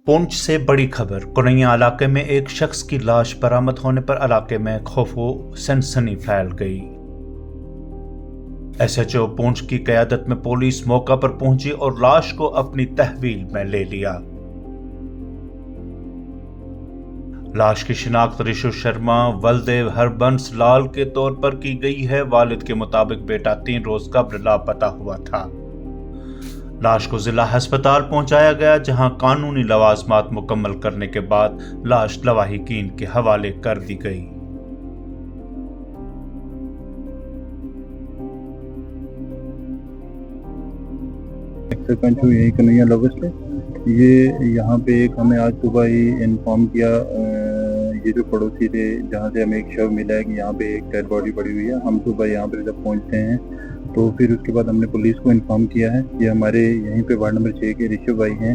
पुंछ से बड़ी खबर। कुनैया इलाके में एक शख्स की लाश बरामद होने पर इलाके में खौफ व सनसनी फैल गई। एसएचओ पुंछ की क़यादत में पुलिस मौका पर पहुंची और लाश को अपनी तहवील में ले लिया। लाश की शिनाख्त ऋषु शर्मा वल्दे हरबंस लाल के तौर पर की गई है। वालिद के मुताबिक बेटा 3 रोज कब्ल लापता हुआ था। लाश को जिला अस्पताल पहुंचाया गया, जहां कानूनी लवाजमात मुकम्मल करने के बाद लाश लवाहिकीन के हवाले कर दी गई। सरपंच हुई है कन्हैया लवर्स से। ये यहाँ पे एक हमें आज सुबह ही इन्फॉर्म किया, ये जो पड़ोसी थे जहाँ से हमें एक शव मिला है कि यहाँ पे एक डेड बॉडी पड़ी हुई है। हम सुबह यहाँ पे जब पहुँचते हैं तो फिर उसके बाद हमने पुलिस को इन्फॉर्म किया है। ये हमारे यहीं पे वार्ड नंबर 6 के ऋषभ भाई हैं